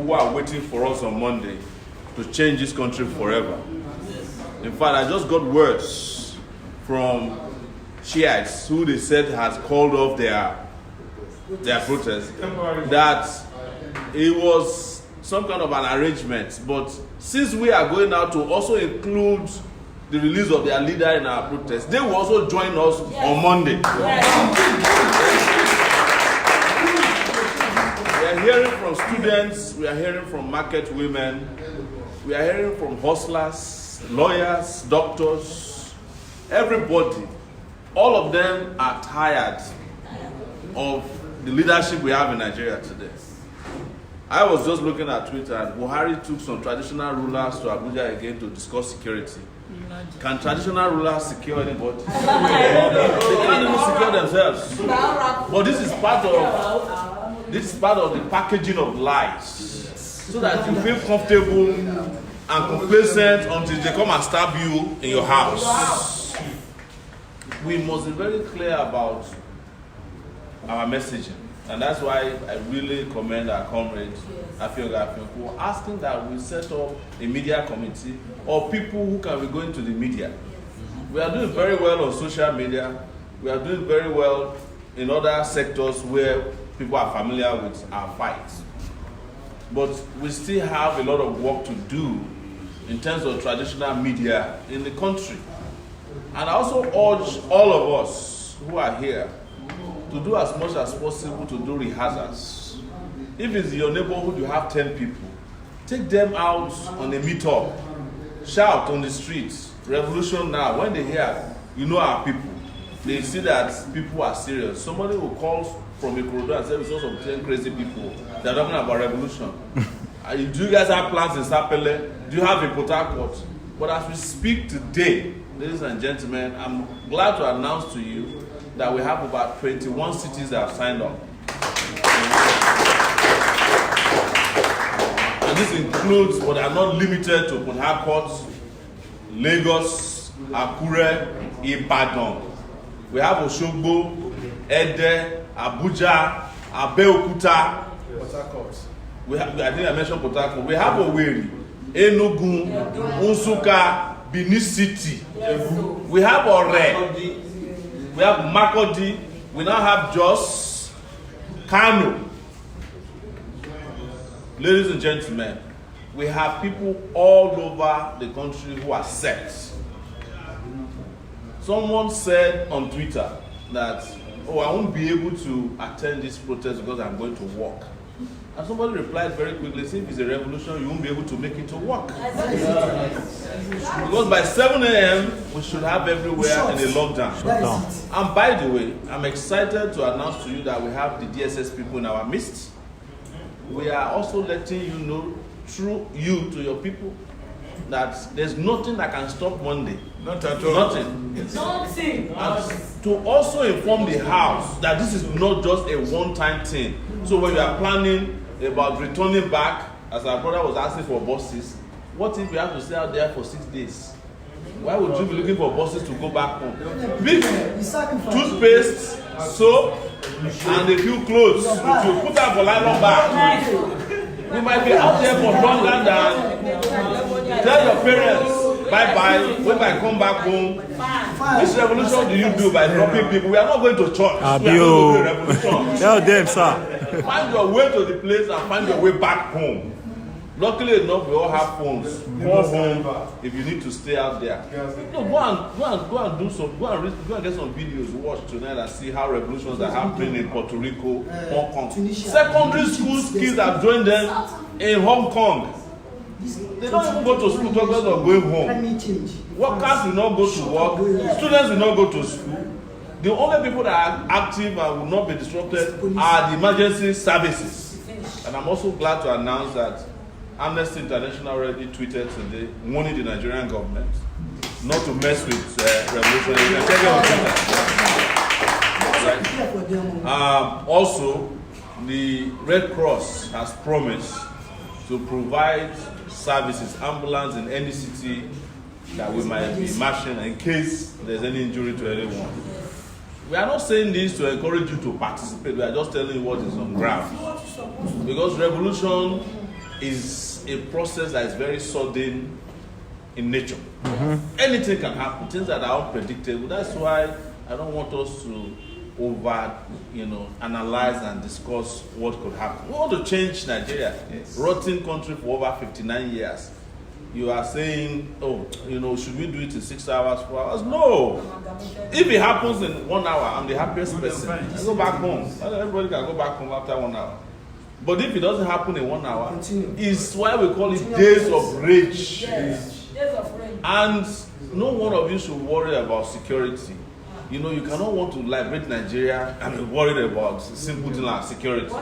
who are waiting for us on Monday to change this country forever. In fact, I just got words from Shiites who they said has called off their protest, that it was some kind of an arrangement. But since we are going now to also include the release of their leader in our protest, they will also join us on Monday. We are hearing from students, we are hearing from market women, we are hearing from hustlers, lawyers, doctors, everybody. All of them are tired of the leadership we have in Nigeria today. I was just looking at Twitter and Buhari took some traditional rulers to Abuja again to discuss security. Can traditional rulers secure anybody? They can't even secure themselves. But this is part of the packaging of lies, so that you feel comfortable and complacent until they come and stab you in your house. We must be very clear about our messaging, and that's why I really commend our comrade Afioga for asking that we set up a media committee or people who can be going to the media. We are doing very well on social media. We are doing very well in other sectors where people are familiar with our fights. But we still have a lot of work to do in terms of traditional media in the country. And I also urge all of us who are here to do as much as possible to do rehearsals. If it's your neighborhood, you have 10 people, take them out on a meetup, shout on the streets, revolution now. When they hear, you know our people, they see that people are serious. Somebody will call from Ikorodu and say, we saw some 10 crazy people, they're talking about revolution. Do you guys have plans in Sapele? Do you have a Port Harcourt? But as we speak today, ladies and gentlemen, I'm glad to announce to you that we have about 21 cities that have signed up. And this includes, but are not limited to, Port Harcourt, Lagos, Akure, Ibadan. We have Oshogbo, Ede, Abuja, Abeokuta. Port Harcourt. I think I mentioned Port Harcourt. We have Owerri, Enugu, Nsukka, Benin City. We have Ore. We have Makurdi. We now have Jos, Kano. Ladies and gentlemen, we have people all over the country who are set. Someone said on Twitter that, oh, I won't be able to attend this protest because I'm going to work. And somebody replied very quickly, see, if it's a revolution, you won't be able to make it to work. Because by 7 a.m., we should have everywhere in a lockdown. And by the way, I'm excited to announce to you that we have the DSS people in our midst. We are also letting you know, through you to your people, that there's nothing that can stop Monday. Not at all. Nothing. And to also inform the House that this is not just a one-time thing. So when you are planning about returning back, as our brother was asking for buses, what if you have to stay out there for 6 days? Why would you be looking for buses to go back home? Big toothpaste, soap, and a few clothes to put out for nylon bag. You might be out there for longer than. Tell your parents, bye-bye, when I come back home. Which revolution do you do by dropping people? We are not going to church. We are not going to a revolution. Tell them, sir. Find your way to the place and find your way back home. Luckily enough, we all have phones. Call home if you need to stay out there. No, go and do some. Go and get some videos. Watch tonight and see how revolutions are happening in Puerto Rico, Hong Kong. Secondary school kids have joined them in Hong Kong. They don't even go to school because of going home. Workers will not go to work. Students will not go to school. The only people that are active and will not be disrupted are the emergency services. And I'm also glad to announce that Amnesty International already tweeted today warning the Nigerian government not to mess with revolution. You can check it on Twitter. Also, the Red Cross has promised to provide services, ambulance in any city that we might be marching in case there's any injury to anyone. We are not saying this to encourage you to participate. We are just telling you what is on ground. Because revolution is a process that is very sudden in nature. Anything can happen, things that are unpredictable. That's why I don't want us to analyze and discuss what could happen. We want to change Nigeria. Rotten country for over 59 years. You are saying, should we do it in 6 hours, 4 hours? No. If it happens in 1 hour, I'm the happiest person. I go back home. Everybody can go back home after 1 hour. But if it doesn't happen in 1 hour, it's why we call it days of rage. Yes. Days of rage. And no one of you should worry about security. You cannot want to liberate Nigeria and be worried about simple things like security.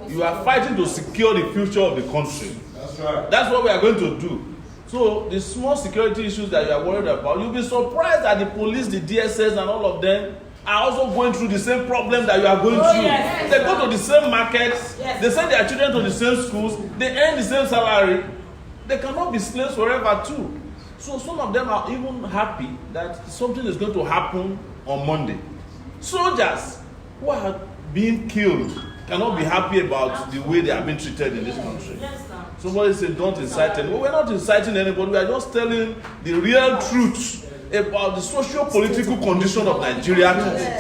You are fighting to secure the future of the country. That's right. That's what we are going to do. So the small security issues that you are worried about, you'll be surprised that the police, the DSS and all of them are also going through the same problem that you are going through. Yes. They go to the same markets, yes. They send their children to the same schools, they earn the same salary. They cannot be slaves forever too. So some of them are even happy that something is going to happen on Monday. Soldiers who are being killed cannot be happy about the way they are being treated in this country. Somebody said, don't incite anyone. We're not inciting anybody. We are just telling the real truth about the socio-political condition of Nigeria.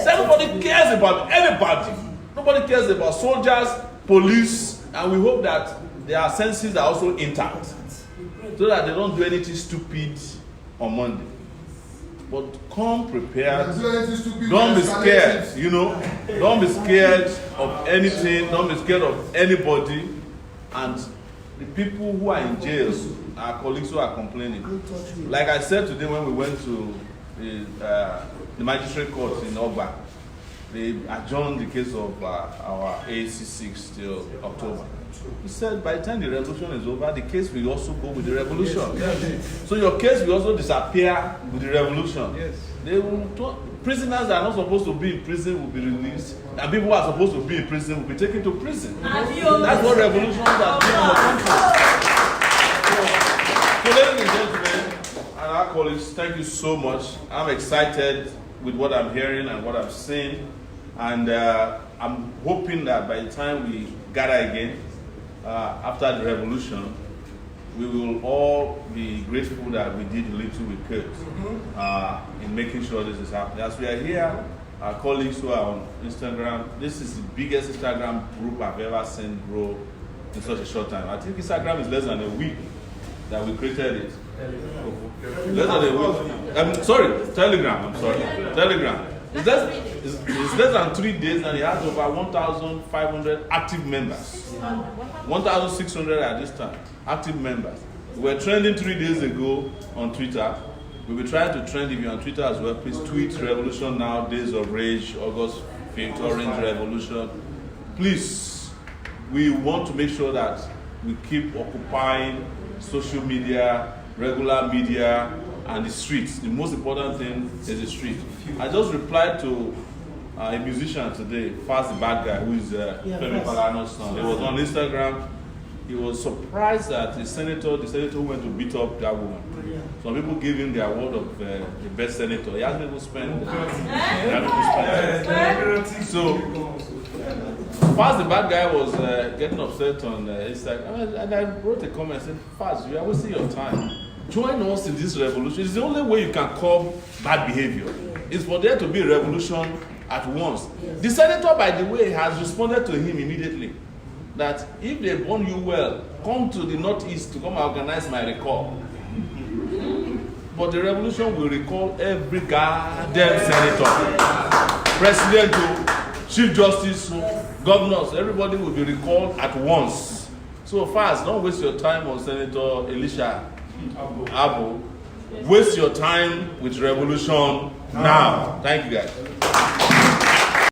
Everybody cares about anybody. Nobody cares about soldiers, police, and we hope that their senses are also intact so that they don't do anything stupid on Monday. But come prepared. Don't be scared, Don't be scared of anything. Don't be scared of anybody. And the people who are in jail, our colleagues who are complaining. Like I said today when we went to the magistrate court in Ogba, they adjourned the case of our AAC6 till October. He said by the time the revolution is over, the case will also go with the revolution. So your case will also disappear with the revolution. Prisoners that are not supposed to be in prison will be released, and people who are supposed to be in prison will be taken to prison. That's what revolutions are doing in the country. So ladies and gentlemen, and our colleagues, thank you so much. I'm excited with what I'm hearing and what I'm seeing, and I'm hoping that by the time we gather again after the revolution, we will all be grateful that we did a little we could in making sure this is happening. As we are here, our colleagues who are on Instagram, this is the biggest Instagram group I've ever seen grow in such a short time. I think Instagram is less than a week that we created it. Less than a week. Telegram. Telegram. It's less than 3 days and it has over 1,500 active members. 1,600 at this time, active members. We were trending 3 days ago on Twitter. We'll be trying to trend. If you're on Twitter as well, please tweet Revolution Now, Days of Rage, August 5th, Orange Revolution. Please, we want to make sure that we keep occupying social media, regular media, and the streets. The most important thing is the street. I just replied to a musician today, Fast the Bad Guy, who is Femi Falana's son. He was on Instagram. He was surprised that the senator who went to beat up that woman. Some people gave him the award of the best senator. He has people spend. So, Fast the Bad Guy was getting upset on Instagram. And I wrote a comment saying, Fast, you are wasting your time. Join us in this revolution. It's the only way you can curb bad behavior. It's for there to be a revolution at once. The senator, by the way, has responded to him immediately that if they burn you well, come to the northeast to come and organize my recall. But the revolution will recall every goddamn senator, president, chief justice, governors, everybody will be recalled at once. So Fast, don't waste your time on Senator Elisha Abu. Waste your time with revolution now. Thank you guys.